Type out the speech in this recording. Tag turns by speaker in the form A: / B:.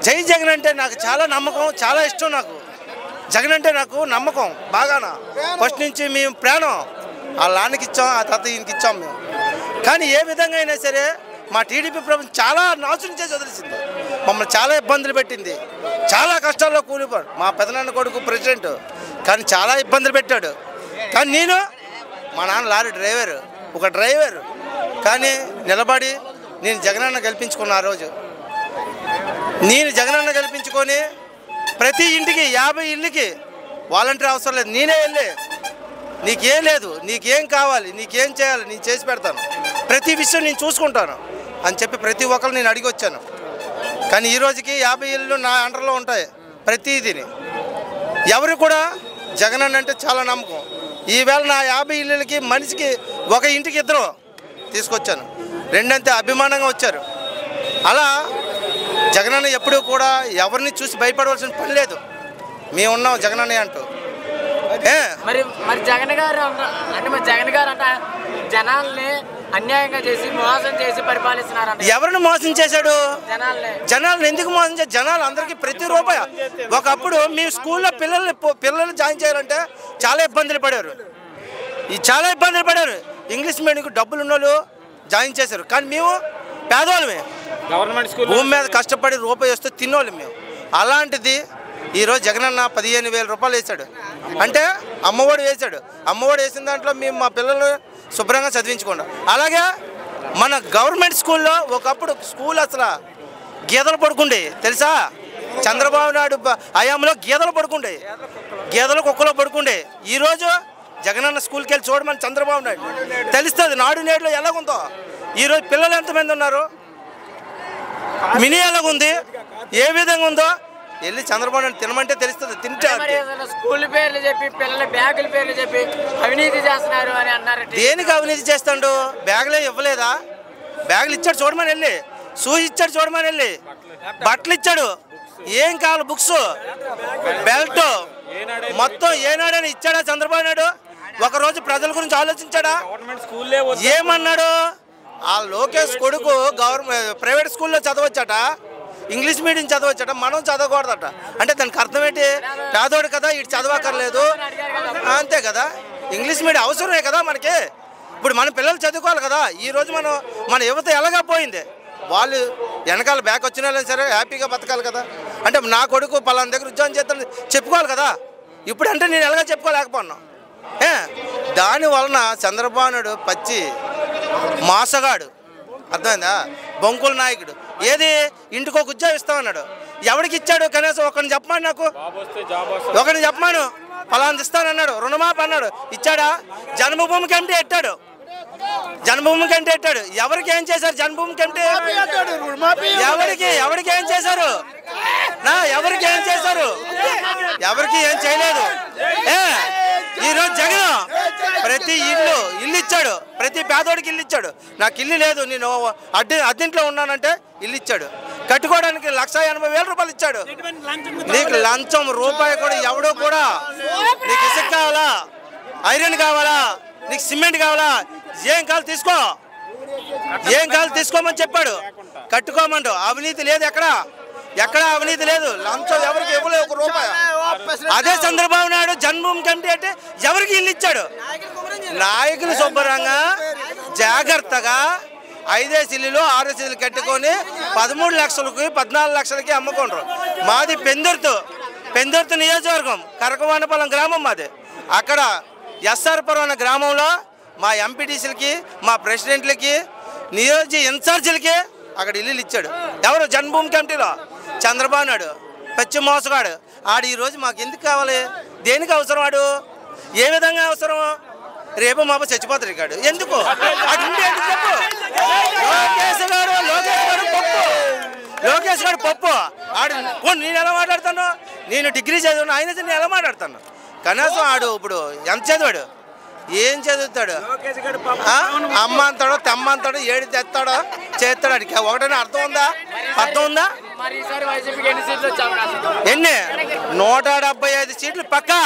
A: జై జగన్ అంటే నాకు చాలా నమ్మకం, చాలా ఇష్టం. నాకు జగన్ అంటే నాకు నమ్మకం బాగానా. ఫస్ట్ నుంచి మేము ప్రాణం ఆ లానికి ఇచ్చాం, ఆ తర్వాత ఈయనకి ఇచ్చాం మేము. కానీ ఏ విధంగా అయినా సరే మా టీడీపీ ప్రభుత్వం చాలా నాశనం చేసి వదిలేసింది. మమ్మల్ని చాలా ఇబ్బందులు పెట్టింది, చాలా కష్టాల్లో కూలిపోయాడు. మా పెదనాన్న కొడుకు ప్రెసిడెంట్, కానీ చాలా ఇబ్బందులు పెట్టాడు. కానీ నేను మా నాన్న లారీ డ్రైవర్, ఒక డ్రైవర్, కానీ నిలబడి నేను జగనన్న గెలిపించుకున్నా. ఆ రోజు నేను జగనన్న గెలిపించుకొని ప్రతి ఇంటికి 50 ఇళ్ళకి వాలంటీర్ అవసరం లేదు, నేనే వెళ్ళి నీకేం లేదు, నీకేం కావాలి, నీకేం చేయాలి నేను చేసి పెడతాను, ప్రతి విషయం నేను చూసుకుంటాను అని చెప్పి ప్రతి ఒక్కరు నేను అడిగి వచ్చాను. కానీ ఈ రోజుకి 50 ఇళ్ళు నా అండర్లో ఉంటాయి ప్రతిదీని. ఎవరు కూడా జగనన్న అంటే చాలా నమ్మకం. ఈవేళ నా 50 ఇళ్ళకి మనిషికి ఒక ఇంటికి 2 తీసుకొచ్చాను, 2 అంతే అభిమానంగా వచ్చారు. అలా జగనన్న ఎప్పుడూ కూడా ఎవరిని చూసి భయపడవలసిన పని లేదు. మేము ఉన్నాం జగనన్న అంటూ.
B: మరి జగన్ గారు అంటే జగన్ గారు అంటే జనాల్ని అన్యాయంగా చేసి మోసం చేసి పరిపాలిస్తున్నారు.
A: ఎవరిని మోసం చేశాడు? జనాలను ఎందుకు మోసం చేశాడు? జనాలు అందరికీ ప్రతి రూపాయి. ఒకప్పుడు మీ స్కూల్లో పిల్లలు జాయిన్ చేయాలంటే చాలా ఇబ్బందులు పడారు, చాలా ఇబ్బందులు పడారు. ఇంగ్లీష్ మీడియంకి డబ్బులు ఉన్న వాళ్ళు జాయిన్ చేశారు. కానీ మేము పేదవాళ్ళమే, గవర్నమెంట్ స్కూల్ భూమి మీద కష్టపడి రూపాయి వస్తే తిన్నోళ్ళు మేము. అలాంటిది ఈరోజు జగనన్న 15,000 రూపాయలు వేశాడు. అంటే అమ్మఒడి వేశాడు. అమ్మఒడి వేసిన దాంట్లో మేము మా పిల్లలు శుభ్రంగా చదివించుకోండి. అలాగే మన గవర్నమెంట్ స్కూల్లో ఒకప్పుడు స్కూల్ అసలు గీదలు పడుకుండే తెలుసా? చంద్రబాబు నాయుడు హయాంలో గీదలు పడుకుండే, గీదలు కుక్కలో పడుకుండే. ఈరోజు జగనన్న స్కూల్కి వెళ్ళి చూడమని చంద్రబాబు నాయుడు తెలుస్తుంది నాడు నేడులో ఎలాగుందో. ఈరోజు పిల్లలు ఎంతమంది ఉన్నారు, మినీ ఎలాగుంది, ఏ విధంగా ఉందో వెళ్ళి చంద్రబాబు నాయుడు తినమంటే తెలుస్తుంది. తింటే
B: స్కూల్ పేర్లు చెప్పి పిల్లల బ్యాగుల పేర్లు చెప్పి అవినీతి చేస్తున్నారు అని అన్నారు.
A: దేనికి అవినీతి చేస్తాడు? బ్యాగులే ఇవ్వలేదా? బ్యాగులు ఇచ్చాడు చూడమని వెళ్ళి, షూస్ ఇచ్చాడు చూడమని వెళ్ళి, బట్టలు ఇచ్చాడు, ఏం కావాలి బుక్స్, బెల్ట్ మొత్తం ఏనాడని ఇచ్చాడా చంద్రబాబు నాయుడు? ఒకరోజు ప్రజల గురించి ఆలోచించాడా? ఏమన్నాడు? ఆ లోకేష్ కొడుకు ప్రైవేట్ స్కూల్లో చదవచ్చట, ఇంగ్లీష్ మీడియం చదవచ్చట, మనం చదవకూడదట. అంటే దానికి అర్థం ఏంటి? పేదోడు కదా ఇటు చదవక్కర్లేదు అంతే కదా. ఇంగ్లీష్ మీడియం అవసరమే కదా మనకి. ఇప్పుడు మన పిల్లలు చదువుకోవాలి కదా. ఈరోజు మన యువత ఎలాగా పోయింది, వాళ్ళు వెనకాల బ్యాక్ వచ్చిన వాళ్ళని సరే హ్యాపీగా బతకాలి కదా. అంటే నా కొడుకు పలానా దగ్గర ఉద్యోగం చేస్తాను చెప్పుకోవాలి కదా. ఇప్పుడు అంటే నేను ఎలాగ చెప్పుకోలేకపోతున్నాను. దాని వలన చంద్రబాబు నాయుడు పచ్చి మాసగాడు, అర్థమైందా? బొంకుల నాయకుడు. ఏది ఇంటికి ఒక ఉద్యోగం ఇస్తామన్నాడు, ఎవరికి ఇచ్చాడు? కనీసం ఒకరిని చెప్పమని, నాకు ఒకరిని చెప్పమాను. ఫలాంది ఇస్తానన్నాడు, రుణమాఫీ అన్నాడు, ఇచ్చాడా? జన్మభూమి కమిటీ ఎట్టాడు, జన్మభూమి కమిటీ ఎట్టాడు. ఎవరికి ఏం చేశారు? జన్మభూమి కమిటీ ఎవరికి ఏం చేశారు? ఎవరికి ఏం చేశారు? ఎవరికి ఏం చేయలేదు. ఈరోజు జగన్ ప్రతి ఇల్లు ఇచ్చాడు, ప్రతి పేదోడికి ఇల్లు ఇచ్చాడు. నాకు ఇల్లు లేదు, నేను అద్దెంట్లో ఉన్నానంటే ఇల్లు ఇచ్చాడు. కట్టుకోవడానికి 1,80,000 రూపాయలు ఇచ్చాడు. నీకు లంచం రూపాయి కూడా ఎవడో కూడా. నీకు ఇసుక కావాలా, ఐరన్ కావాలా, నీకు సిమెంట్ కావాలా, ఏం కావాలి తీసుకో, ఏం కావాలి తీసుకోమని చెప్పాడు. కట్టుకోమండు. అవినీతి లేదు, ఎక్కడ అవినీతి లేదు. లంచం ఎవరికి ఇవ్వలేదు 1 రూపాయి. అదే చంద్రబాబు నాయుడు జన్మభూమి కమిటీ అంటే ఎవరికి ఇల్లు ఇచ్చాడు? నాయకులు శుభ్రంగా జాగ్రత్తగా 5 ఇల్లులు 6 ఇల్లు కట్టుకొని 13 లక్షలకి 14 లక్షలకి అమ్ముకుంటారు. మాది పెందుర్తి నియోజకవర్గం, కరకవానపాలెం గ్రామం మాది. అక్కడ ఎస్ఆర్పురం అనే గ్రామంలో మా ఎంపీటీసీలకి, మా ప్రెసిడెంట్లకి, నియోజక ఇన్ఛార్జీలకి అక్కడ ఇల్లులు ఇచ్చాడు. ఎవరు? జన్మభూమి కమిటీలో చంద్రబాబు నాయుడు పచ్చి మోసగాడు. ఆడు ఈరోజు మాకు ఎందుకు కావాలి? దేనికి అవసరం? ఆడు ఏ విధంగా అవసరం? రేపు మాప చచ్చిపోతాడు కాడు. ఎందుకు? చెప్పు. లోకేష్ గారు పప్పు ఆడు. నేను ఎలా మాట్లాడతాను? నేను డిగ్రీ చదివాను, ఆయన నేను ఎలా మాట్లాడతాను? కనీసం ఆడు ఇప్పుడు ఎంత చదివాడు? ఏం చదువుతాడు? అమ్మ అంతాడో తెమ్మ అంతాడో ఏడు తెస్తాడో చేస్తాడు. అడిగి ఒకటైనా అర్థం ఉందా? ఎన్ని? 175 సీట్లు పక్కా.